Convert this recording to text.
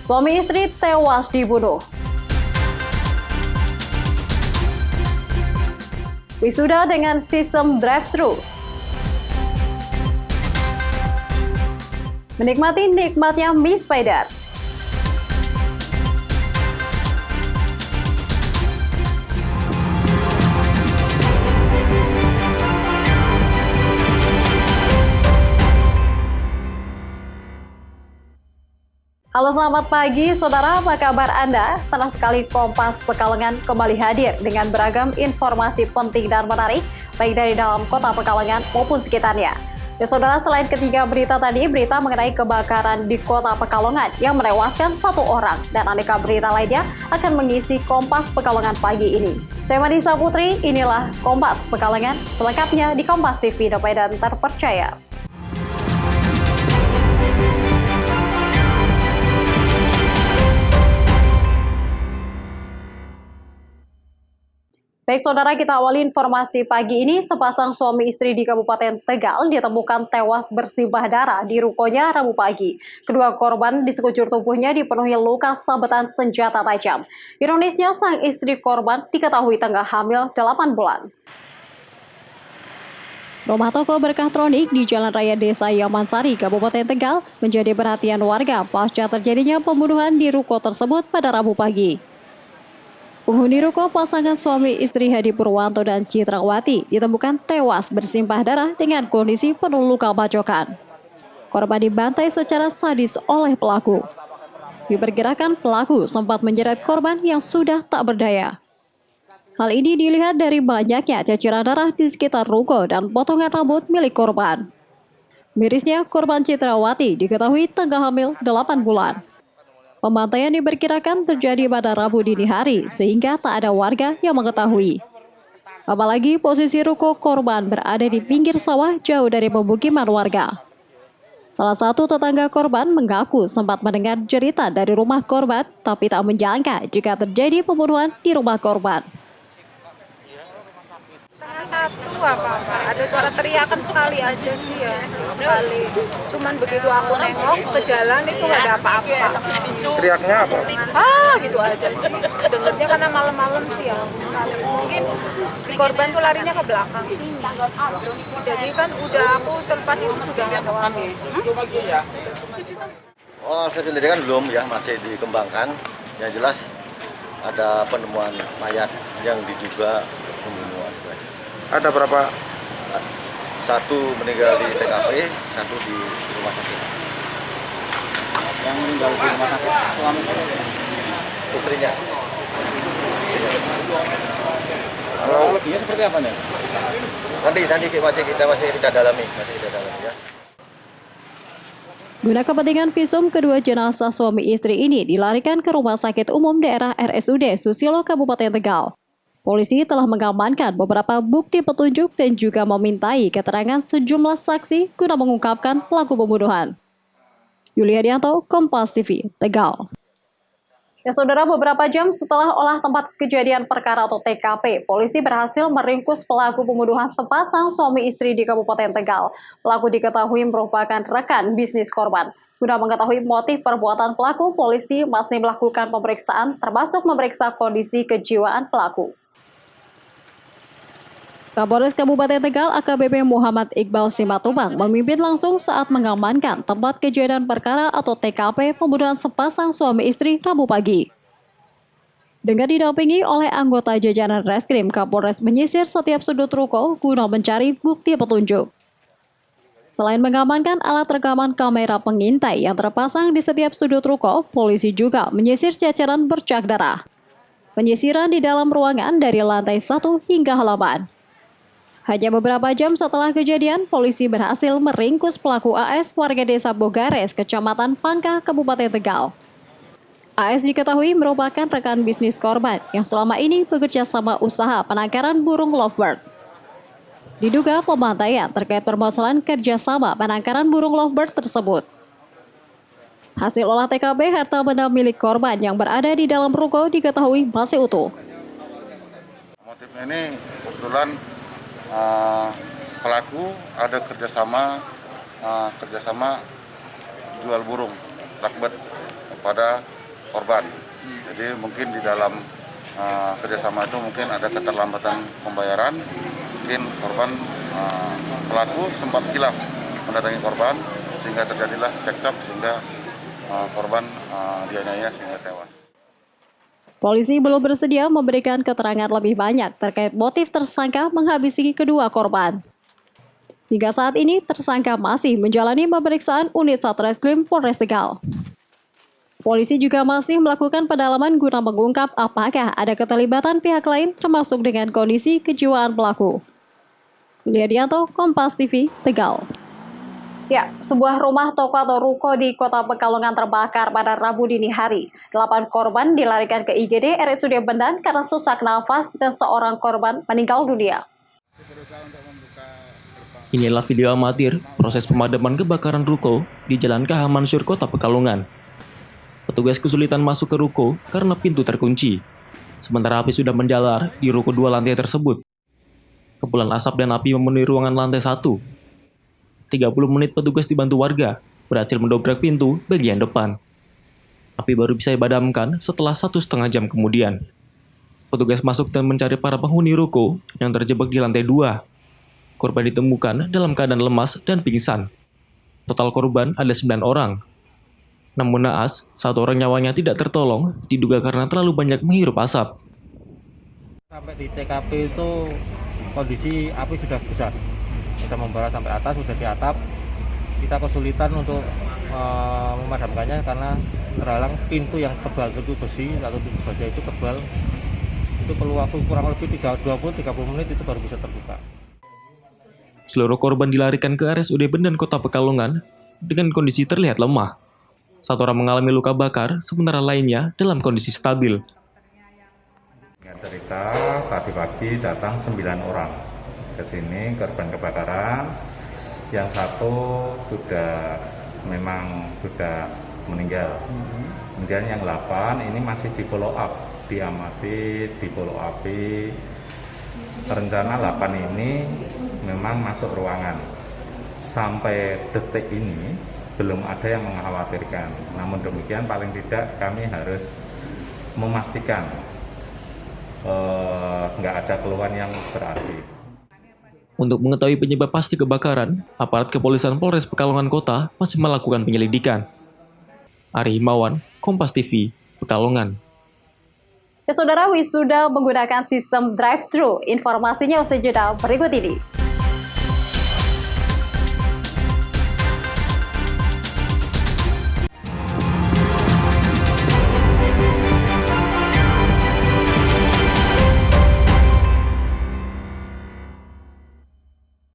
Suami istri tewas dibunuh. Wisuda dengan sistem drive-thru. Menikmati nikmatnya mie spider. Halo selamat pagi saudara, apa kabar Anda? Senang sekali Kompas Pekalongan kembali hadir dengan beragam informasi penting dan menarik, baik dari dalam kota Pekalongan maupun sekitarnya. Ya saudara, selain ketiga berita tadi, berita mengenai kebakaran di kota Pekalongan yang menewaskan 1 orang dan aneka berita lainnya akan mengisi Kompas Pekalongan pagi ini. Saya Manisa Putri, inilah Kompas Pekalongan, selengkapnya di Kompas TV, independen terpercaya. Baik saudara, kita awali informasi pagi ini. Sepasang suami istri di Kabupaten Tegal ditemukan tewas bersimbah darah di rukonya Rabu pagi. Kedua korban di sekujur tubuhnya dipenuhi luka sabetan senjata tajam. Ironisnya, sang istri korban diketahui tengah hamil 8 bulan. Rumah toko berkah tronik di Jalan Raya Desa Yamansari, Kabupaten Tegal menjadi perhatian warga pasca terjadinya pembunuhan di ruko tersebut pada Rabu pagi. Penghuni ruko pasangan suami istri Hadi Purwanto dan Citrawati ditemukan tewas bersimbah darah dengan kondisi penuh luka bacokan. Korban dibantai secara sadis oleh pelaku. Diperkirakan pelaku sempat menjerat korban yang sudah tak berdaya. Hal ini dilihat dari banyaknya ceceran darah di sekitar ruko dan potongan rambut milik korban. Mirisnya, korban Citrawati diketahui tengah hamil 8 bulan. Pembantaian diperkirakan terjadi pada Rabu dini hari sehingga tak ada warga yang mengetahui. Apalagi posisi ruko korban berada di pinggir sawah jauh dari pemukiman warga. Salah satu tetangga korban mengaku sempat mendengar jeritan dari rumah korban tapi tak menyangka jika terjadi pembunuhan di rumah korban. Satu apa-apa, ada suara teriakan sekali aja sih ya, sekali. Cuman begitu aku nengok ke jalan itu nggak ada apa-apa. Teriaknya apa? Gitu aja sih. Dengernya karena malam-malam sih ya. Mungkin si korban tuh larinya ke belakang sini. Jadi kan udah aku selepas itu sudah nggak tahu lagi. Oh, penyelidikan belum ya, masih dikembangkan. Yang jelas ada penemuan mayat yang diduga pembunuhan. Ada berapa? Satu meninggal di TKP, satu di rumah sakit. Yang meninggal di rumah sakit suaminya? Istrinya. Kronologinya seperti apa nih? Nanti kita masih kita dalami ya. Guna kepentingan visum, kedua jenazah suami istri ini dilarikan ke Rumah Sakit Umum Daerah RSUD Susilo Kabupaten Tegal. Polisi telah mengamankan beberapa bukti petunjuk dan juga memintai keterangan sejumlah saksi guna mengungkapkan pelaku pembunuhan. Yulia Dianto, Kompas TV, Tegal. Ya saudara, beberapa jam setelah olah tempat kejadian perkara atau TKP, polisi berhasil meringkus pelaku pembunuhan sepasang suami istri di Kabupaten Tegal. Pelaku diketahui merupakan rekan bisnis korban. Guna mengetahui motif perbuatan pelaku, polisi masih melakukan pemeriksaan termasuk memeriksa kondisi kejiwaan pelaku. Kapolres Kabupaten Tegal AKBP Muhammad Iqbal Simatubang memimpin langsung saat mengamankan tempat kejadian perkara atau TKP pembunuhan sepasang suami istri Rabu pagi. Dengan didampingi oleh anggota jajaran Reskrim, Kapolres menyisir setiap sudut ruko guna mencari bukti petunjuk. Selain mengamankan alat rekaman kamera pengintai yang terpasang di setiap sudut ruko, polisi juga menyisir ceceran bercak darah. Penyisiran di dalam ruangan dari lantai 1 hingga halaman. Hanya beberapa jam setelah kejadian, polisi berhasil meringkus pelaku AS warga desa Bogares, Kecamatan Pangkah, Kabupaten Tegal. AS diketahui merupakan rekan bisnis korban yang selama ini bekerja sama usaha penangkaran burung lovebird. Diduga pembantaian terkait permasalahan kerjasama penangkaran burung lovebird tersebut. Hasil olah TKP, harta benda milik korban yang berada di dalam ruko diketahui masih utuh. Motif ini kebetulan pelaku ada kerjasama jual burung lovebird kepada korban. Jadi mungkin di dalam kerjasama itu mungkin ada keterlambatan pembayaran, mungkin korban pelaku sempat hilaf mendatangi korban sehingga terjadilah cekcok sehingga korban dianiaya sehingga tewas. Polisi belum bersedia memberikan keterangan lebih banyak terkait motif tersangka menghabisi kedua korban. Hingga saat ini, tersangka masih menjalani pemeriksaan unit Satreskrim Polres Tegal. Polisi juga masih melakukan pendalaman guna mengungkap apakah ada keterlibatan pihak lain termasuk dengan kondisi kejiwaan pelaku. Liadianto, Kompas TV, Tegal. Ya, sebuah rumah toko atau ruko di Kota Pekalongan terbakar pada Rabu dini hari. 8 korban dilarikan ke IGD RSUD Bendan karena sesak nafas dan seorang korban meninggal dunia. Inilah video amatir proses pemadaman kebakaran ruko di Jalan KH Mansur, Kota Pekalongan. Petugas kesulitan masuk ke ruko karena pintu terkunci. Sementara api sudah menjalar di ruko 2 lantai tersebut. Kepulan asap dan api memenuhi ruangan lantai 1. 30 menit petugas dibantu warga berhasil mendobrak pintu bagian depan. Api baru bisa dipadamkan setelah 1,5 jam kemudian. Petugas masuk dan mencari para penghuni ruko yang terjebak di lantai 2. Korban ditemukan dalam keadaan lemas dan pingsan. Total korban ada 9 orang. Namun naas, 1 orang nyawanya tidak tertolong, diduga karena terlalu banyak menghirup asap. Sampai di TKP itu kondisi api sudah besar. Kita membara sampai atas, sudah di atap. Kita kesulitan untuk memadamkannya karena terhalang pintu yang tebal, itu besi atau baja itu tebal. Itu perlu waktu kurang lebih 20-30 menit itu baru bisa terbuka. Seluruh korban dilarikan ke RSUD Bendan Kota Pekalongan dengan kondisi terlihat lemah. 1 orang mengalami luka bakar, sementara lainnya dalam kondisi stabil. Cerita pagi-pagi datang 9 orang ke sini korban kebakaran. Yang 1 sudah meninggal. Kemudian yang 8 ini masih di follow up, diamati, di follow up. Rencana 8 ini memang masuk ruangan. Sampai detik ini belum ada yang mengkhawatirkan. Namun demikian paling tidak kami harus memastikan nggak ada keluhan yang berarti. Untuk mengetahui penyebab pasti kebakaran, aparat kepolisian Polres Pekalongan Kota masih melakukan penyelidikan. Ari Himawan, Kompas TV, Pekalongan. Ya saudara, wisuda menggunakan sistem drive-thru. Informasinya usai jeda berikut ini.